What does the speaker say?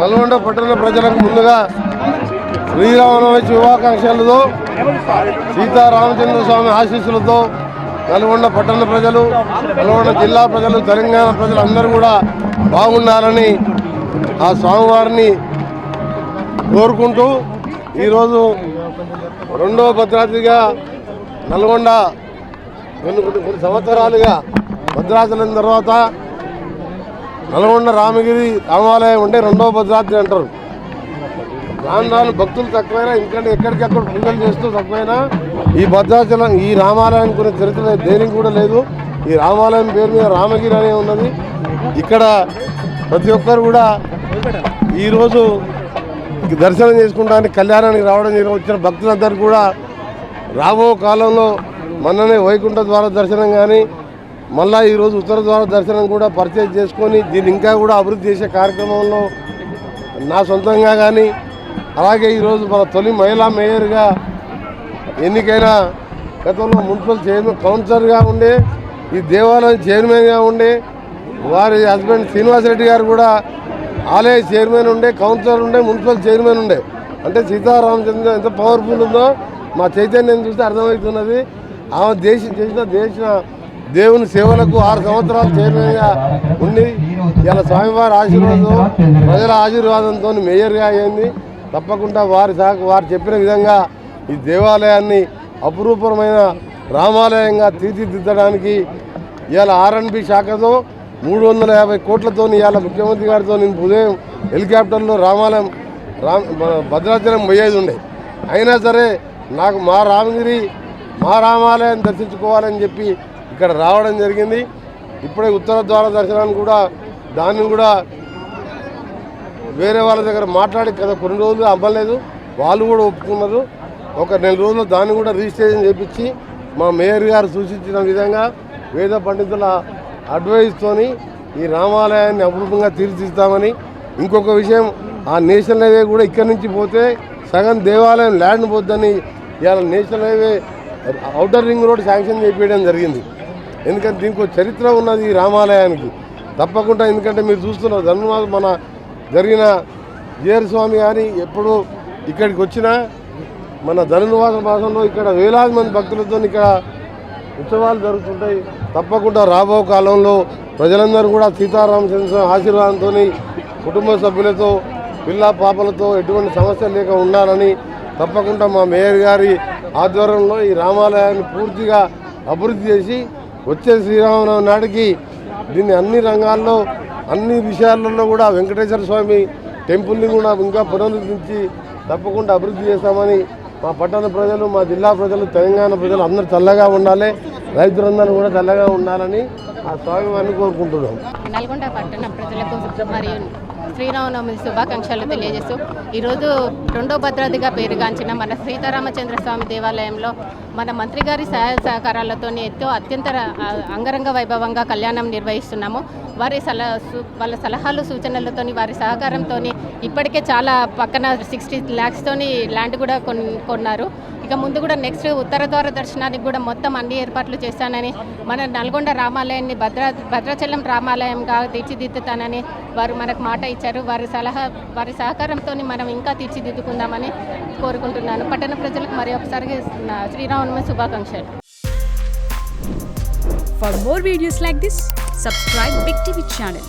నల్గొండ పట్టణ ప్రజలకు ముందుగా శ్రీరామనవమి శుభాకాంక్షలతో సీతారామచంద్ర స్వామి ఆశీస్సులతో నల్గొండ పట్టణ ప్రజలు, నల్గొండ జిల్లా ప్రజలు, తెలంగాణ ప్రజలు అందరూ కూడా బాగుండాలని ఆ స్వామివారిని కోరుకుంటూ ఈరోజు రెండవ భద్రాద్రిగా నల్గొండ కొన్ని సంవత్సరాలుగా భద్రాచలం తర్వాత నల్గొండ రామగిరి రామాలయం ఉంటే రెండవ భద్రాద్రి అంటారు. రాను భక్తులు తక్కువైనా ఎందుకంటే ఎక్కడికక్కడ పూజలు చేస్తూ తక్కువైనా ఈ భద్రాచలం ఈ రామాలయం కొన్ని చరిత్ర దేనికి కూడా లేదు. ఈ రామాలయం పేరు మీద రామగిరి అనే ఉన్నది. ఇక్కడ ప్రతి ఒక్కరు కూడా ఈరోజు దర్శనం చేసుకుంటానికి కళ్యాణానికి రావడం వచ్చిన భక్తులందరూ కూడా రాబో కాలంలో మొన్ననే వైకుంఠ ద్వార దర్శనం కానీ మళ్ళీ ఈరోజు ఉత్తర ద్వార దర్శనం కూడా పర్చేజ్ చేసుకొని దీన్ని ఇంకా కూడా అభివృద్ధి చేసే కార్యక్రమంలో నా సొంతంగా కానీ అలాగే ఈరోజు మన తొలి మహిళా మేయర్గా ఎన్నికైన గతంలో మున్సిపల్ చైర్మన్ కౌన్సిలర్గా ఉండే ఈ దేవాలయం చైర్మన్గా ఉండే వారి హస్బెండ్ శ్రీనివాసరెడ్డి గారు కూడా ఆలయ చైర్మన్ ఉండే, కౌన్సిలర్ ఉండే, మున్సిపల్ చైర్మన్ ఉండే. అంటే సీతారామచంద్ర ఎంత పవర్ఫుల్ ఉందో మా చైతన్యం చూస్తే అర్థమవుతున్నది. ఆమె చేసిన దేవుని సేవలకు 6 సంవత్సరాలు చైర్మన్గా ఉండి ఇలా స్వామివారి ఆశీర్వాదం ప్రజల ఆశీర్వాదంతో మేయర్గా అయింది. తప్పకుండా వారు చెప్పిన విధంగా ఈ దేవాలయాన్ని అపురూపమైన రామాలయంగా తీర్చిదిద్దడానికి ఇవాళ R&B శాఖతో 350 కోట్లతో ఇవాళ ముఖ్యమంత్రి గారితో నేను ఉదయం హెలికాప్టర్లో భద్రాచలం పోయేది ఉండే. అయినా సరే నాకు మా రామాలయం దర్శించుకోవాలని చెప్పి ఇక్కడ రావడం జరిగింది. ఇప్పుడే ఉత్తర ద్వార దర్శనాన్ని కూడా దాన్ని కూడా వేరే వాళ్ళ దగ్గర మాట్లాడి కదా కొన్ని రోజులు అవ్వలేదు, వాళ్ళు కూడా ఒప్పుకున్నారు. ఒక 4 రోజులు దాన్ని కూడా రిజిస్ట్రేషన్ చేయించి మా మేయర్ గారు సూచించిన విధంగా వేద పండితుల అడ్వైస్తోని ఈ రామాలయాన్ని అభివృద్ధిగా తీర్చిదిద్దామని. ఇంకొక విషయం, ఆ నేషనల్ హైవే కూడా ఇక్కడి నుంచి పోతే సగం దేవాలయం ల్యాండ్ పోద్దని ఇవాళ national highway outer ring road sanction చేయించడం జరిగింది. ఎందుకంటే దీనికి చరిత్ర ఉన్నది ఈ రామాలయానికి తప్పకుండా. ఎందుకంటే మీరు చూస్తున్నారు ధనుర్మాసం మన జరిగిన జీఆర్ స్వామి కానీ ఎప్పుడు ఇక్కడికి వచ్చినా మన ధనుర్మాస మాసంలో ఇక్కడ వేలాది మంది భక్తులతో ఇక్కడ ఉత్సవాలు జరుగుతుంటాయి. తప్పకుండా రాబో కాలంలో ప్రజలందరూ కూడా సీతారామచంద్ర ఆశీర్వాదంతో కుటుంబ సభ్యులతో పిల్ల పాపలతో ఎటువంటి సమస్య లేక ఉండాలని తప్పకుండా మా మేయర్ గారి ఆధ్వర్యంలో ఈ రామాలయాన్ని పూర్తిగా అభివృద్ధి చేసి వచ్చే శ్రీరామనవమి నాటికి దీన్ని అన్ని రంగాల్లో అన్ని విషయాలలో కూడా వెంకటేశ్వర స్వామి టెంపుల్ని కూడా ఇంకా పునరుద్ధరించి తప్పకుండా అభివృద్ధి చేస్తామని మా పట్టణ ప్రజలు, మా జిల్లా ప్రజలు, తెలంగాణ ప్రజలు అందరూ చల్లగా ఉండాలి, రైతులందరూ కూడా చల్లగా ఉండాలని ఆ స్వామివారిని కోరుకుంటున్నాం. నల్గొండ పట్టణ ప్రజలకు మరియు శ్రీరామనవమి శుభాకాంక్షలు తెలియజేస్తూ ఈరోజు రెండో భద్రాద్రిగా పేరుగాంచిన మన సీతారామచంద్ర స్వామి దేవాలయంలో మన మంత్రి గారి సహాయ సహకారాలతో అత్యంత అంగరంగ వైభవంగా కళ్యాణం నిర్వహిస్తున్నాము. వాళ్ళ సలహాలు సూచనలతో వారి సహకారంతో ఇప్పటికే చాలా పక్కన 60 lakhs ల్యాండ్ కూడా కొన్నారు. ఇక ముందు కూడా నెక్స్ట్ ఉత్తర ద్వార దర్శనానికి కూడా మొత్తం అన్ని ఏర్పాట్లు చేస్తానని, మన నల్గొండ రామాలయాన్ని భద్రాచలం రామాలయంగా తీర్చిదిద్దుతానని వారు మనకు మాట ఇచ్చారు. వారి సహకారంతో మనం ఇంకా తీర్చిదిద్దుకుందామని కోరుకుంటున్నాను. పట్టణ ప్రజలకు మరి ఒకసారి శ్రీరామనవమి శుభాకాంక్షలు. For more videos like this, subscribe Big TV channel.